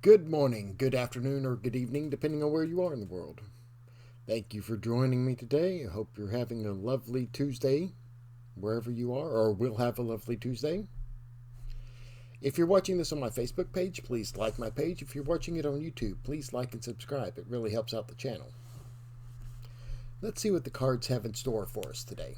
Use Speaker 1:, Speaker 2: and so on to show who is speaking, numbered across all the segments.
Speaker 1: Good morning, good afternoon, or good evening, depending on where you are in the world. Thank you for joining me today. I hope you're having a lovely Tuesday, wherever you are, or will have a lovely Tuesday. If you're watching this on my Facebook page, please like my page. If you're watching it on YouTube, please like and subscribe. It really helps out the channel. Let's see what the cards have in store for us today.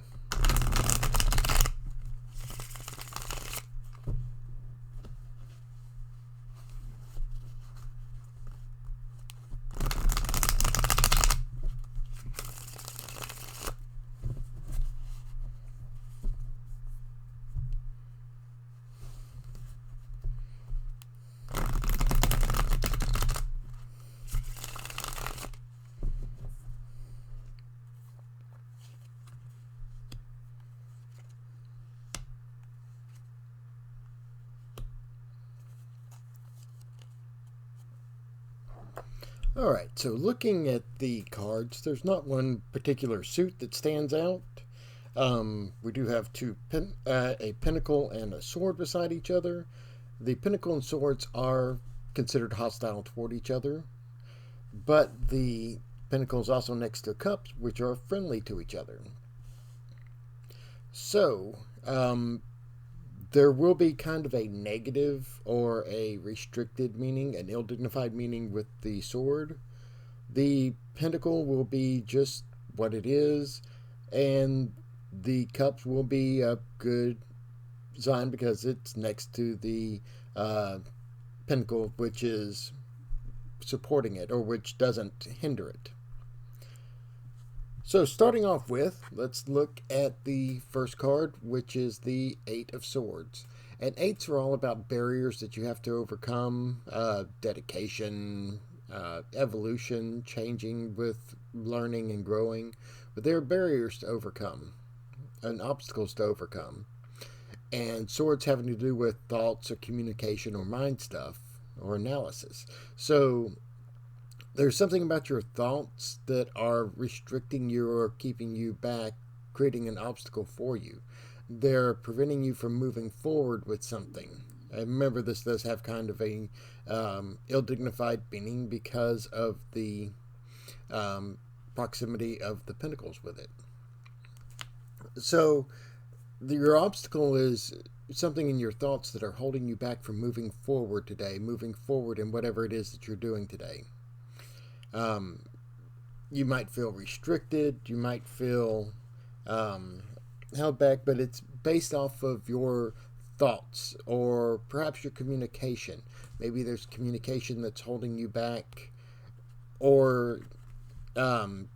Speaker 1: Alright, so looking at the cards, there's not one particular suit that stands out. We do have a pentacle and a sword beside each other. The pentacle and swords are considered hostile toward each other, but the pentacle is also next to cups, which are friendly to each other. So, there will be kind of a negative or a restricted meaning, an ill-dignified meaning with the sword. The pentacle will be just what it is, and the cups will be a good sign because it's next to the pentacle, which is supporting it or which doesn't hinder it. So starting off with, let's look at the first card, which is the Eight of Swords. And eights are all about barriers that you have to overcome, dedication, evolution, changing with learning and growing. But there are barriers to overcome and obstacles to overcome. And swords having to do with thoughts or communication or mind stuff or analysis. So there's something about your thoughts that are restricting you or keeping you back, creating an obstacle for you. They're preventing you from moving forward with something. And remember, this does have kind of a ill-dignified meaning because of the proximity of the pentacles with it. So your obstacle is something in your thoughts that are holding you back from moving forward today, moving forward in whatever it is that you're doing today. You might feel restricted, you might feel held back, but it's based off of your thoughts or perhaps your communication. Maybe there's communication that's holding you back, or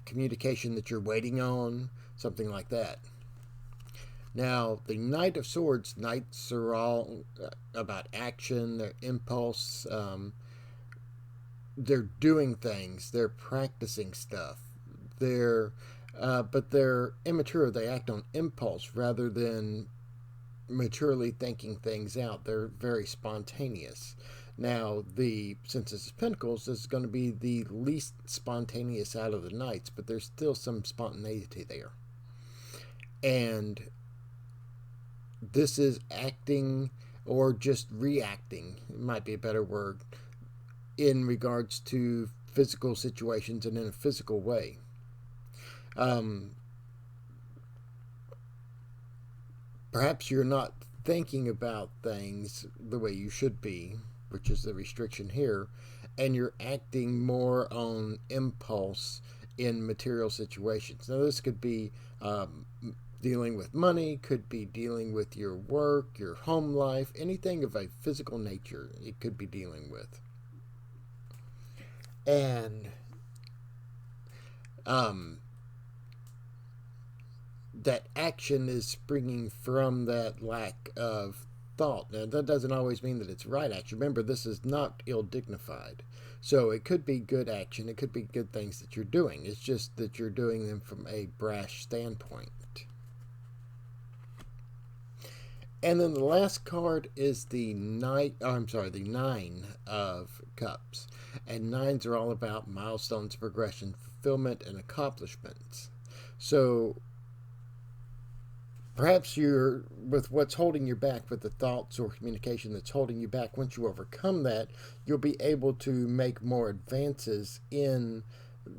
Speaker 1: communication that you're waiting on, something like that. Now, the Knight of Swords, knights are all about action, their impulse, they're doing things, they're practicing stuff, but they're immature. They act on impulse rather than maturely thinking things out. They're very spontaneous. Now, since this is Pentacles, this is going to be the least spontaneous out of the Knights, but there's still some spontaneity there. And this is acting or just reacting, it might be a better word, in regards to physical situations and in a physical way. Perhaps you're not thinking about things the way you should be, which is the restriction here, and you're acting more on impulse in material situations. Now, this could be dealing with money, could be dealing with your work, your home life, anything of a physical nature it could be dealing with. And that action is springing from that lack of thought. Now, that doesn't always mean that it's right action. Remember, this is not ill-dignified. So it could be good action. It could be good things that you're doing. It's just that you're doing them from a brash standpoint. And then the last card is the Nine of Cups. And nines are all about milestones, progression, fulfillment, and accomplishments. So Perhaps you're with what's holding you back, with the thoughts or communication that's holding you back. Once you overcome that, you'll be able to make more advances in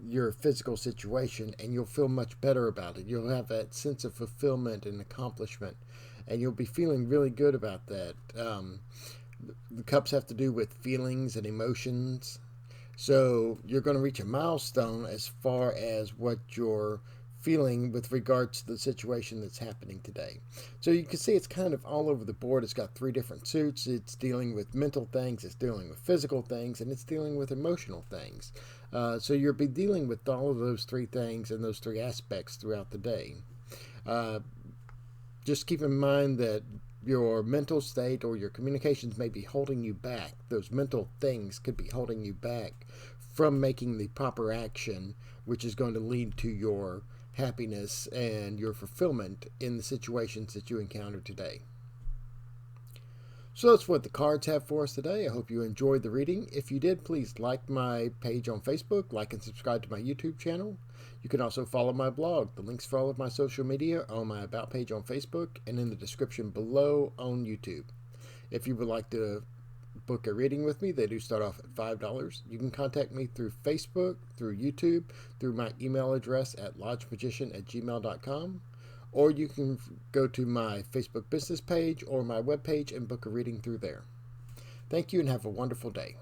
Speaker 1: your physical situation, and you'll feel much better about it. You'll have that sense of fulfillment and accomplishment, and you'll be feeling really good about that. The cups have to do with feelings and emotions. So you're going to reach a milestone as far as what you're feeling with regards to the situation that's happening today. So you can see it's kind of all over the board. It's got three different suits. It's dealing with mental things, it's dealing with physical things, and it's dealing with emotional things. So you'll be dealing with all of those three things and those three aspects throughout the day. Uh, just keep in mind that your mental state or your communications may be holding you back. Those mental things could be holding you back from making the proper action, which is going to lead to your happiness and your fulfillment in the situations that you encounter today. So that's what the cards have for us today. I hope you enjoyed the reading. If you did, please like my page on Facebook, like and subscribe to my YouTube channel. You can also follow my blog. The links for all of my social media are on my About page on Facebook and in the description below on YouTube. If you would like to book a reading with me, they do start off at $5. You can contact me through Facebook, through YouTube, through my email address at lodgemagician@gmail.com. Or you can go to my Facebook business page or my webpage and book a reading through there. Thank you and have a wonderful day.